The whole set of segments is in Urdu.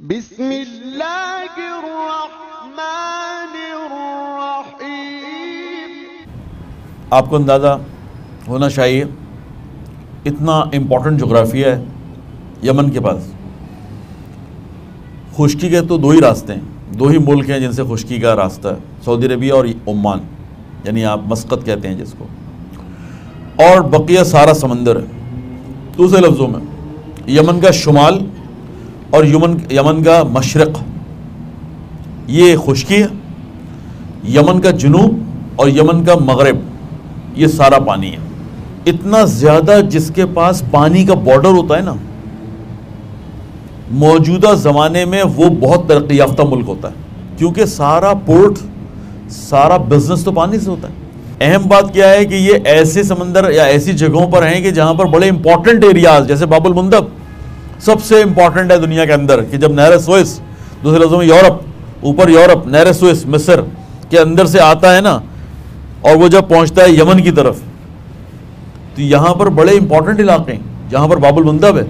بسم اللہ الرحمن الرحیم۔ آپ کو اندازہ ہونا چاہیے اتنا امپورٹنٹ جغرافیہ ہے یمن کے پاس۔ خشکی کے تو دو ہی راستے ہیں، دو ہی ملک ہیں جن سے خشکی کا راستہ ہے، سعودی عربیہ اور عمان، یعنی آپ مسقط کہتے ہیں جس کو، اور بقیہ سارا سمندر ہے۔ دوسرے لفظوں میں یمن کا شمال اور یمن کا مشرق یہ خشکی ہے، یمن کا جنوب اور یمن کا مغرب یہ سارا پانی ہے۔ اتنا زیادہ جس کے پاس پانی کا بارڈر ہوتا ہے نا، موجودہ زمانے میں وہ بہت ترقی یافتہ ملک ہوتا ہے، کیونکہ سارا پورٹ سارا بزنس تو پانی سے ہوتا ہے۔ اہم بات کیا ہے کہ یہ ایسے سمندر یا ایسی جگہوں پر ہیں کہ جہاں پر بڑے امپورٹنٹ ایریاز جیسے باب المندب سب سے امپورٹنٹ ہے دنیا کے اندر، کہ جب نہر سوئس، دوسرے لفظوں میں یورپ، اوپر یورپ، نہر سوئس مصر کے اندر سے آتا ہے نا، اور وہ جب پہنچتا ہے یمن کی طرف، تو یہاں پر بڑے امپورٹنٹ علاقے ہیں جہاں پر باب المندب ہے،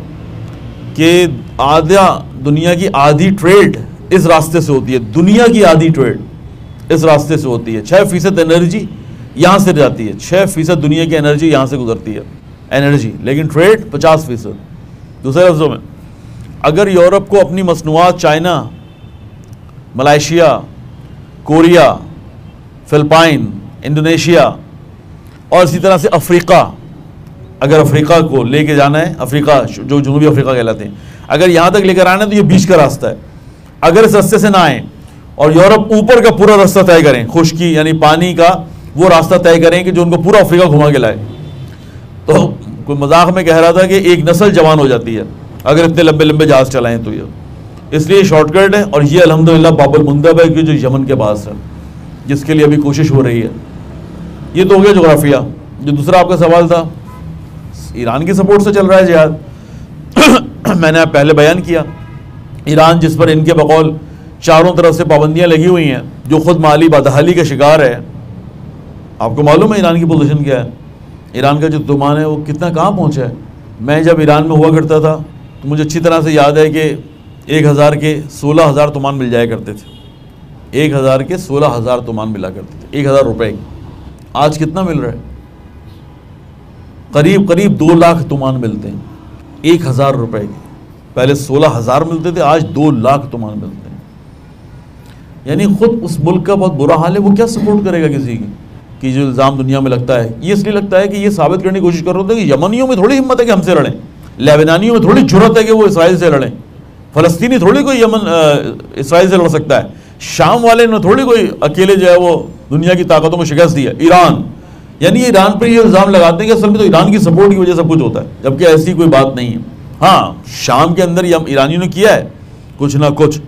کہ دنیا کی آدھی ٹریڈ اس راستے سے ہوتی ہے، دنیا کی آدھی ٹریڈ اس راستے سے ہوتی ہے۔ 6% انرجی یہاں سے جاتی ہے، 6% دنیا کی انرجی یہاں سے گزرتی ہے انرجی، لیکن ٹریڈ 50%۔ دوسرے لفظوں میں اگر یورپ کو اپنی مصنوعات China, Malaysia, Korea, Philippines, Indonesia اور اسی طرح سے افریقہ، اگر افریقہ کو لے کے جانا ہے، افریقہ جو جنوبی افریقہ کہلاتے ہیں، اگر یہاں تک لے کر آنا ہے تو یہ بیچ کا راستہ ہے۔ اگر اس راستے سے نہ آئیں اور یورپ اوپر کا پورا راستہ طے کریں، خشکی یعنی پانی کا وہ راستہ طے کریں کہ جو ان کو پورا افریقہ گھما کے لائے، تو کوئی مذاق میں کہہ رہا تھا کہ ایک نسل جوان ہو جاتی ہے اگر اتنے لمبے لمبے جہاز چلائیں تو۔ یہ اس لیے شارٹ کٹ ہے، اور یہ الحمدللہ باب المندب ہے کہ جو یمن کے پاس ہے، جس کے لیے ابھی کوشش ہو رہی ہے۔ یہ تو ہو گیا جغرافیہ۔ جو دوسرا آپ کا سوال تھا، ایران کی سپورٹ سے چل رہا ہے جہاد، میں نے پہلے بیان کیا، ایران جس پر ان کے بقول چاروں طرف سے پابندیاں لگی ہوئی ہیں، جو خود مالی بدحالی کا شکار ہے۔ آپ کو معلوم ہے ایران کی پوزیشن کیا ہے، ایران کا جو تومان ہے وہ کتنا کہاں پہنچا ہے۔ میں جب ایران میں ہوا کرتا تھا تو مجھے اچھی طرح سے یاد ہے کہ 1000 کے 16,000 تومان مل جایا کرتے تھے، 1000 کے 16,000 تومان ملا کرتے تھے، 1000 روپے کی۔ آج کتنا مل رہا ہے؟ قریب 2 لاکھ تومان ملتے ہیں 1000 روپے کی۔ پہلے 16,000 ملتے تھے، آج 2 لاکھ تومان ملتے ہیں۔ یعنی خود اس ملک کا بہت برا حال ہے، وہ کیا سپورٹ کرے گا کسی کی جو الزام دنیا میں لگتا ہے؟ یہ اس لیے لگتا ہے کہ یہ ثابت کرنے کی کوشش کر رہے ہوتے ہیں کہ یمنیوں میں تھوڑی ہمت ہے کہ ہم سے لڑیں، لیبنانیوں میں تھوڑی جرت ہے کہ وہ اسرائیل سے لڑیں، فلسطینی تھوڑی کوئی اسرائیل سے لڑ سکتا ہے، شام والے نے تھوڑی کوئی اکیلے جو ہے وہ دنیا کی طاقتوں کو شکست دی ہے۔ ایران، یعنی یہ ایران پر یہ الزام لگاتے ہیں کہ اصل میں تو ایران کی سپورٹ کی وجہ سے کچھ ہوتا ہے، جبکہ ایسی کوئی بات نہیں ہے۔ ہاں، شام کے اندر ایرانیوں نے کیا ہے کچھ نہ کچھ،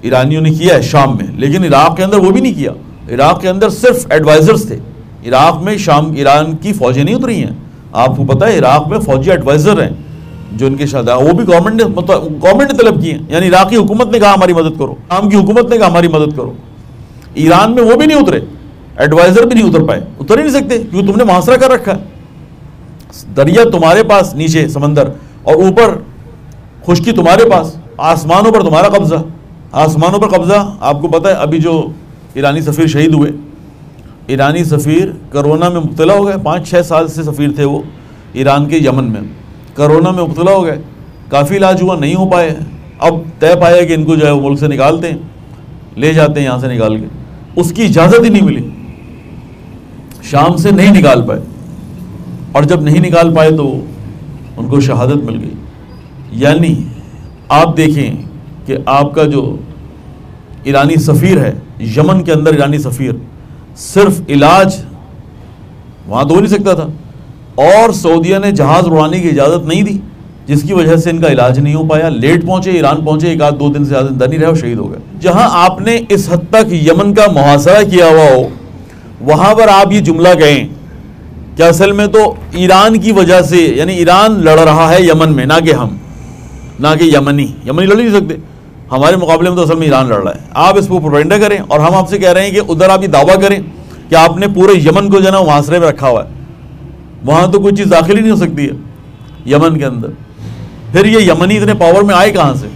ایرانیوں نے کیا ہے شام میں، لیکن عراق کے اندر وہ بھی نہیں کیا۔ عراق کے اندر صرف ایڈوائزرز تھے، عراق میں ایران کی فوجیں نہیں اتری ہیں۔ آپ کو پتہ ہے عراق میں فوجی ایڈوائزر ہیں جو ان کے شاہدہ، وہ بھی گورنمنٹ نے طلب کی ہیں، یعنی عراقی حکومت نے کہا ہماری مدد کرو، شام کی حکومت نے کہا ہماری مدد کرو۔ ایران میں وہ بھی نہیں اترے، ایڈوائزر بھی نہیں اتر پائے، اتر ہی نہیں سکتے کیونکہ تم نے محاصرہ کر رکھا ہے، دریا تمہارے پاس، نیچے سمندر، اور اوپر خشکی تمہارے پاس، آسمانوں پر تمہارا قبضہ، آسمانوں پر قبضہ۔ آپ کو پتہ ہے ابھی جو ایرانی سفیر شہید ہوئے، ایرانی سفیر کرونا میں مبتلا ہو گئے، 5-6 سال سے سفیر تھے وہ ایران کے یمن میں، کرونا میں مبتلا ہو گئے، کافی علاج ہوا، نہیں ہو پائے، اب طے پایا کہ ان کو جو ہے وہ ملک سے نکالتے ہیں، لے جاتے ہیں یہاں سے نکال کے۔ اس کی اجازت ہی نہیں ملی، شام سے نہیں نکال پائے، اور جب نہیں نکال پائے تو ان کو شہادت مل گئی۔ یعنی آپ دیکھیں کہ آپ کا جو ایرانی سفیر ہے یمن کے اندر، ایرانی سفیر صرف علاج وہاں تو ہو نہیں سکتا تھا، اور سعودیہ نے جہاز اڑانے کی اجازت نہیں دی، جس کی وجہ سے ان کا علاج نہیں ہو پایا، لیٹ پہنچے، ایران پہنچے، 1-2 دن سے زیادہ زندہ نہیں رہے اور شہید ہو گئے۔ جہاں آپ نے اس حد تک یمن کا محاصرہ کیا ہوا ہو، وہاں پر آپ یہ جملہ کہیں کہ اصل میں تو ایران کی وجہ سے، یعنی ایران لڑ رہا ہے یمن میں، نہ کہ ہم، نہ کہ یمنی لڑ نہیں سکتے، ہمارے مقابلے میں تو اصل میں ایران لڑ رہا ہے۔ آپ اس کو پروپیگنڈا کریں، اور ہم آپ سے کہہ رہے ہیں کہ ادھر آپ یہ دعویٰ کریں کہ آپ نے پورے یمن کو جو ہے نا محاصرے میں رکھا ہوا ہے، وہاں تو کوئی چیز داخل ہی نہیں ہو سکتی ہے یمن کے اندر۔ پھر یہ یمنی اتنے پاور میں آئے کہاں سے؟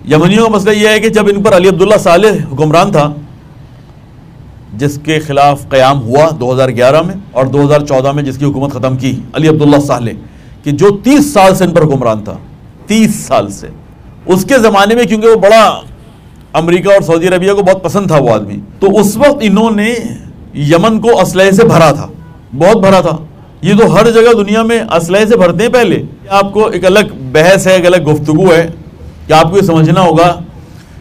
یمنیوں کا مسئلہ یہ ہے کہ جب ان پر علی عبداللہ صالح حکمران تھا، جس کے خلاف قیام ہوا 2011 میں اور 2014 میں جس کی حکومت ختم کی علی عبداللہ صالح، کہ جو 30 سال سے ان پر حکمران تھا، 30 سال سے، اس کے زمانے میں کیونکہ وہ بڑا امریکہ اور سعودی عربیہ کو بہت پسند تھا وہ آدمی، تو اس وقت انہوں نے یمن کو اسلحے سے بھرا تھا، بہت بھرا تھا. یہ تو ہر جگہ دنیا میں اسلحے سے بھرتے ہیں. پہلے آپ کو ایک الگ بحث ہے، ایک الگ گفتگو ہے کہ آپ کو یہ سمجھنا ہوگا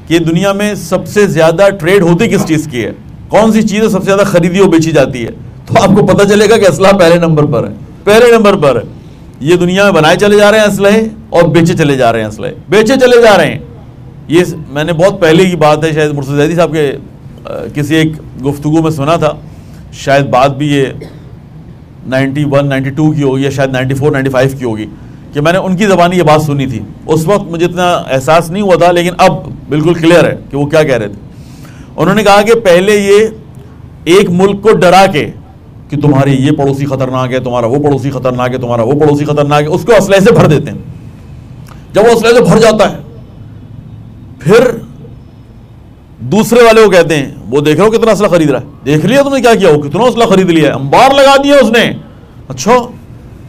کہ دنیا میں سب سے زیادہ ٹریڈ ہوتی کس چیز کی ہے، کون سی چیزیں سب سے زیادہ خریدی اور بیچی جاتی ہے، تو آپ کو پتہ چلے گا کہ اسلحہ پہلے نمبر پر ہے، پہلے نمبر پر ہے. یہ دنیا میں بنائے چلے جا رہے ہیں اسلحے اور بیچے چلے جا رہے ہیں، اسلحے بیچے چلے جا رہے ہیں. یہ میں نے بہت پہلے کی بات ہے، شاید مرشد زیدی صاحب کے کسی ایک گفتگو میں سنا تھا، شاید بات بھی یہ 91 92 کی ہوگی یا شاید 94 95 کی ہوگی، کہ میں نے ان کی زبانی یہ بات سنی تھی. اس وقت مجھے اتنا احساس نہیں ہوا تھا، لیکن اب بالکل کلیئر ہے کہ وہ کیا کہہ رہے تھے. انہوں نے کہا کہ پہلے یہ ایک ملک کو ڈرا کے کہ تمہاری یہ پڑوسی خطرناک ہے، تمہارا وہ پڑوسی خطرناک ہے، تمہارا وہ پڑوسی خطرناک ہے، اس کو اسلحے سے بھر دیتے ہیں. جب وہ اسلحے سے بھر جاتا ہے پھر دوسرے والے کو کہتے ہیں وہ دیکھ رہے ہو کتنا اسلحہ خرید رہا ہے، دیکھ لیا تم نے کیا کیا ہو، کتنا اسلحہ خرید لیا ہے، انبار لگا دیا اس نے. اچھا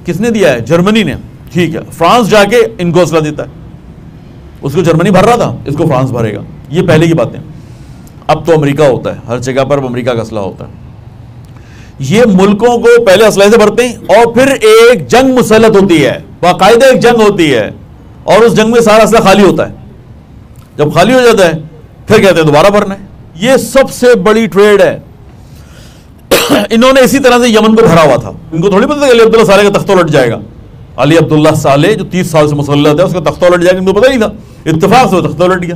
کس نے دیا ہے؟ جرمنی نے. ٹھیک ہے، فرانس جا کے ان کو اسلحہ دیتا ہے. اس کو جرمنی بھر رہا تھا، اس کو فرانس بھرے گا. یہ پہلے کی باتیں. اب تو امریکہ ہوتا ہے ہر جگہ پر، امریکہ کا اسلحہ ہوتا ہے. یہ ملکوں کو پہلے اسلحے سے بھرتے ہیں اور پھر ایک جنگ مسلط ہوتی ہے، باقاعدہ ایک جنگ ہوتی ہے، اور اس جنگ میں سارا اسلحہ خالی ہوتا ہے. جب خالی ہو جاتا ہے پھر کہتے ہیں دوبارہ بھرنا ہے. یہ سب سے بڑی ٹریڈ ہے. انہوں نے اسی طرح سے یمن کو بھرا ہوا تھا. ان کو تھوڑی پتہ تھا کہ علی عبداللہ صالح کا تختہ الٹ جائے گا. علی عبداللہ صالح جو 30 سال سے مسلط ہے، اس کا تختہ الٹ جائے گا، ان کو پتہ نہیں تھا. اتفاق سے وہ تختہ الٹ گیا.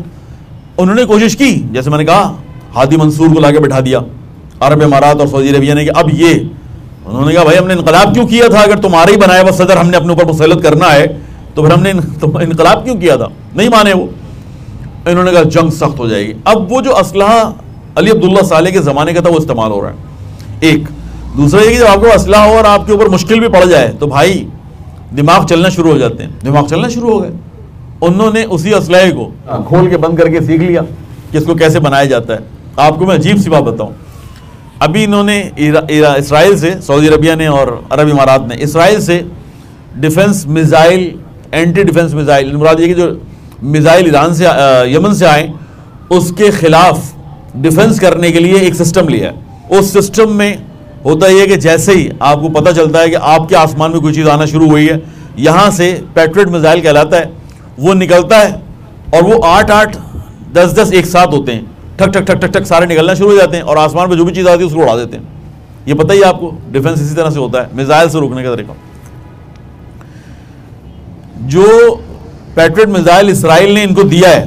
انہوں نے کوشش کی، جیسے میں نے کہا، ہادی منصور کو لا کے بٹھا دیا عرب امارات اور سعودی عربیہ نے، کہ اب یہ انہوں نے کہا بھائی ہم نے انقلاب کیوں کیا تھا؟ اگر تمہارا ہی بنایا ہوا صدر ہم نے اپنے اوپر مسلط کرنا ہے تو پھر ہم نے انقلاب کیوں کیا تھا؟ نہیں مانے وہ. انہوں نے کہا جنگ سخت ہو جائے گی. اب وہ جو اسلحہ علی عبداللہ صالح کے زمانے کا تھا وہ استعمال ہو رہا ہے. ایک دوسرا یہ کہ جب آپ کو اسلحہ ہو اور آپ کے اوپر مشکل بھی پڑ جائے تو بھائی دماغ چلنا شروع ہو جاتے ہیں. دماغ چلنا شروع ہو گئے. انہوں نے اسی اسلحے کو کھول کے بند کر کے سیکھ لیا کہ اس کو کیسے بنایا جاتا ہے. آپ کو میں عجیب سی بات بتاؤں، ابھی انہوں نے اسرائیل سے، سعودی عربیہ نے اور عرب امارات نے اسرائیل سے defence missile, anti defence missile, مراد یہ کہ جو میزائل ایران سے یمن سے آئیں اس کے خلاف ڈیفنس کرنے کے لیے ایک سسٹم لیا ہے. اس سسٹم میں ہوتا یہ کہ جیسے ہی آپ کو پتہ چلتا ہے کہ آپ کے آسمان میں کوئی چیز آنا شروع ہوئی ہے، یہاں سے پیٹریٹ میزائل کہلاتا ہے، وہ نکلتا ہے اور وہ 8 10 ایک ساتھ ہوتے ہیں، ٹھک ٹھک ٹھک ٹھک ٹھک سارے نکلنا شروع ہو جاتے ہیں اور آسمان پہ جو بھی چیز آتی ہے اس کو اڑا دیتے ہیں. یہ پتہ ہی آپ کو ڈیفنس اسی طرح سے ہوتا ہے، میزائل سے روکنے کا طریقہ. جو پیٹریٹ میزائل اسرائیل نے ان کو دیا ہے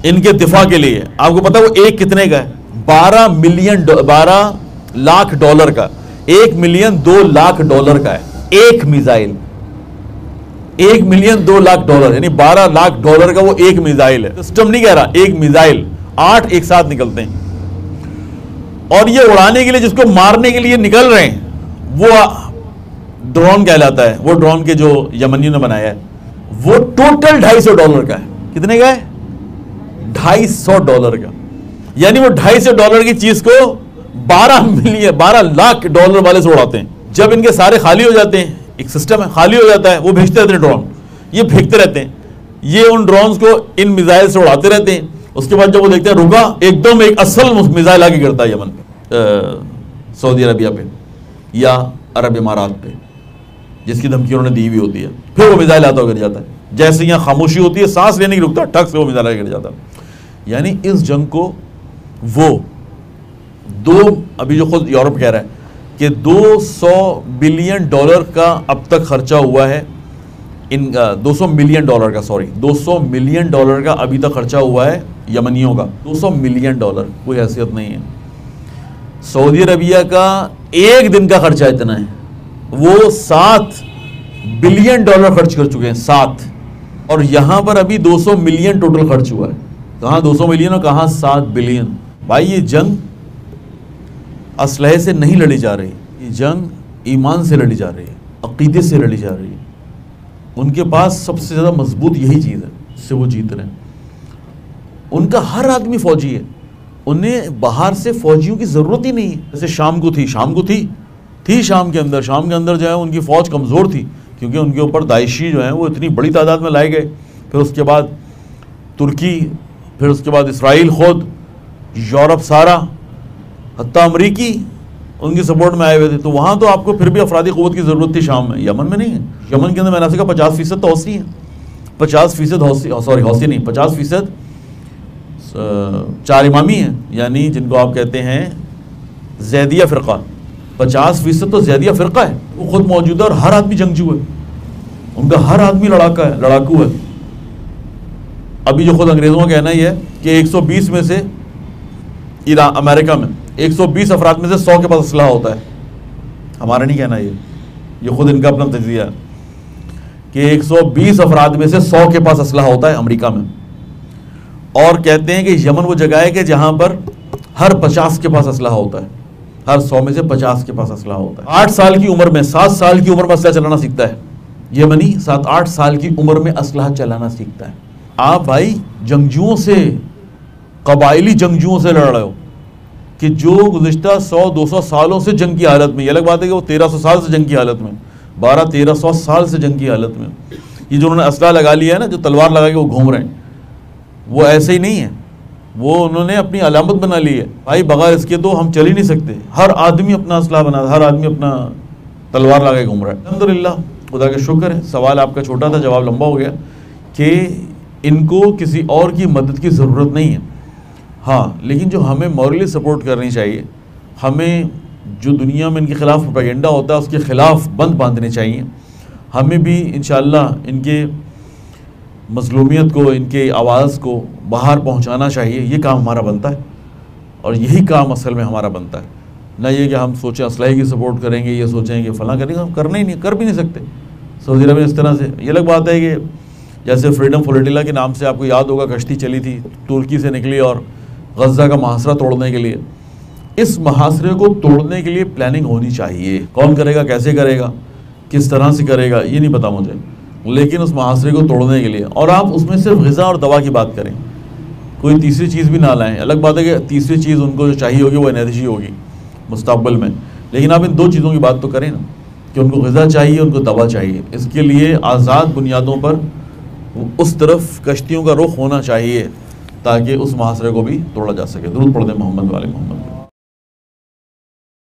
ان کے دفاع کے لیے، آپ کو پتا وہ ایک کتنے کا ہے؟ 12 لاکھ ڈالر کا. 1 ملین 2 لاکھ ڈالر کا ہے ایک میزائل. 1 ملین 2 لاکھ ڈالر یعنی 12 لاکھ ڈالر کا وہ ایک میزائل ہے. سسٹم نہیں کہہ رہا، ایک میزائل. 8 ایک ساتھ نکلتے ہیں اور یہ اڑانے کے لیے، جس کو مارنے کے لیے نکل رہے ہیں، وہ ڈرون کہلاتا ہے. وہ ڈرون کے جو یمنیوں نے بنایا ہے وہ ٹوٹل $250 کا ہے. کتنے کا ہے؟ $250 کا. یعنی وہ $250 کی چیز کو 12 لاکھ ڈالر والے سے اڑاتے ہیں. جب ان کے سارے خالی ہو جاتے ہیں، ایک سسٹم ہے، خالی ہو جاتا ہے، وہ بھیجتے رہتے ہیں ڈرون. یہ پھینکتے رہتے ہیں، یہ ان ڈرونز کو ان میزائل سے اڑاتے رہتے ہیں. اس کے بعد جب وہ دیکھتے ہیں رکا، ایک دم ایک اصل میزائل آگے گرتا ہے یمن پہ، سعودی عربیہ پہ یا عرب امارات پہ، جس کی دھمکی انہوں نے دی ہوئی ہوتی ہے. پھر وہ میزائل آتا ہو گر جاتا ہے. جیسے یہاں خاموشی ہوتی ہے، سانس لینے کی رکتا ہے، ٹھک سے وہ میزائل آگے گر جاتا ہے. یعنی اس جنگ کو وہ ابھی جو خود یورپ کہہ رہا ہے کہ $200 بلین کا اب تک خرچہ ہوا ہے، ان $200 ملین کا، سوری $200 ملین کا ابھی تک خرچہ ہوا ہے یمنیوں کا. $200 ملین کوئی حیثیت نہیں ہے. سعودی عربیہ کا ایک دن کا خرچہ اتنا ہے، وہ $7 بلین خرچ کر چکے ہیں. 7 اور یہاں پر ابھی 200 ملین ٹوٹل خرچ ہوا ہے. کہاں 200 ملین اور کہاں 7 بلین. بھائی یہ جنگ اسلحے سے نہیں لڑی جا رہی، یہ جنگ ایمان سے لڑی جا رہی ہے، عقیدے سے لڑی جا رہی ہے. ان کے پاس سب سے زیادہ مضبوط یہی چیز ہے، اس سے وہ جیت رہے ہیں. ان کا ہر آدمی فوجی ہے، انہیں باہر سے فوجیوں کی ضرورت ہی نہیں ہے. جیسے شام کو تھی شام کے اندر جو ہے ان کی فوج کمزور تھی، کیونکہ ان کے اوپر داعشی جو ہیں وہ اتنی بڑی تعداد میں لائے گئے. پھر اس کے بعد ترکی، پھر اس کے بعد اسرائیل خود، یورپ سارا، حتیٰ امریکی ان کی سپورٹ میں آئے ہوئے تھے. تو وہاں تو آپ کو پھر بھی افرادی قوت کی ضرورت تھی شام میں. یمن میں نہیں ہے. یمن کے اندر میں نے کہا 50% تو حوثی ہیں، 50% حوثی نہیں، 50% چار امامی ہیں، یعنی جن کو آپ کہتے ہیں زیدیہ فرقہ. 50% تو زیدیہ فرقہ ہے، وہ خود موجود ہے اور ہر آدمی جنگجو ہے، ان کا ہر آدمی لڑاکو ہے. ابھی جو خود انگریزوں کا کہنا ہی ہے کہ 120 میں سے امریکہ میں 120 افراد میں سے 100 کے پاس اسلحہ ہوتا ہے. ہمارا نہیں کہنا، یہ خود ان کا اپنا تجزیہ ہے کہ 120 افراد میں سے 100 کے پاس اسلحہ ہوتا ہے امریکہ میں. اور کہتے ہیں کہ یمن وہ جگہ ہے کہ جہاں پر ہر 50 کے پاس اسلحہ ہوتا ہے، ہر 100 میں سے 50 کے پاس اسلحہ ہوتا ہے. 8 سال کی عمر میں 7 سال کی عمر میں اسلحہ چلانا سیکھتا ہے یمنی، 7-8 سال کی عمر میں اسلحہ چلانا سیکھتا ہے. آپ بھائی جنگجوؤں سے، قبائلی جنگجوؤں سے لڑ رہے ہو کہ جو گزشتہ 100-200 سالوں سے جنگ کی حالت میں. یہ الگ بات ہے کہ وہ 1300 سال سے جنگ کی حالت میں، 1200-1300 سال سے جنگ کی حالت میں. یہ جو انہوں نے اسلحہ لگا لیا ہے نا، جو تلوار لگا کے وہ گھوم رہے ہیں، وہ ایسے ہی نہیں ہے، وہ انہوں نے اپنی علامت بنا لی ہے. بھائی بغیر اس کے تو ہم چل ہی نہیں سکتے. ہر آدمی اپنا اسلحہ بنا، ہر آدمی اپنا تلوار لگا کے گھوم رہا ہے. الحمدللہ، خدا کا شکر ہے. سوال آپ کا چھوٹا تھا، جواب لمبا ہو گیا کہ ان کو کسی اور کی مدد کی ضرورت نہیں ہے. ہاں، لیکن جو ہمیں مورلی سپورٹ کرنی چاہیے، ہمیں جو دنیا میں ان کے خلاف پروپیگنڈا ہوتا ہے اس کے خلاف بند باندھنے چاہیے. ہمیں بھی انشاءاللہ ان کے مظلومیت کو، ان کے آواز کو باہر پہنچانا چاہیے. یہ کام ہمارا بنتا ہے اور یہی کام اصل میں ہمارا بنتا ہے. نہ یہ کہ ہم سوچیں اسلحے کی سپورٹ کریں گے، یہ سوچیں کہ فلاں کریں گے. ہم کرنا ہی نہیں، کر بھی نہیں سکتے. سعودی عرب میں اس طرح سے یہ الگ بات ہے کہ جیسے فریڈم فلوٹیلا کے نام سے آپ کو یاد ہوگا کشتی چلی تھی، ترکی سے نکلی اور غزہ کا محاصرہ توڑنے کے لیے. اس محاصرے کو توڑنے کے لیے پلاننگ ہونی چاہیے. کون کرے گا، کیسے کرے گا، کس طرح سے کرے گا، یہ نہیں پتا مجھے، لیکن اس محاصرے کو توڑنے کے لیے. اور آپ اس میں صرف غذا اور دوا کی بات کریں، کوئی تیسری چیز بھی نہ لائیں. الگ بات ہے کہ تیسری چیز ان کو جو چاہیے ہوگی وہ انرجی ہوگی مستقبل میں، لیکن آپ ان 2 چیزوں کی بات تو کریں نا، کہ ان کو غذا چاہیے، ان کو دوا چاہیے. اس کے لیے آزاد بنیادوں پر اس طرف کشتیوں کا رخ ہونا چاہیے تاکہ اس محاصرے کو بھی توڑا جا سکے. درود پڑھ دیں محمد والے محمد.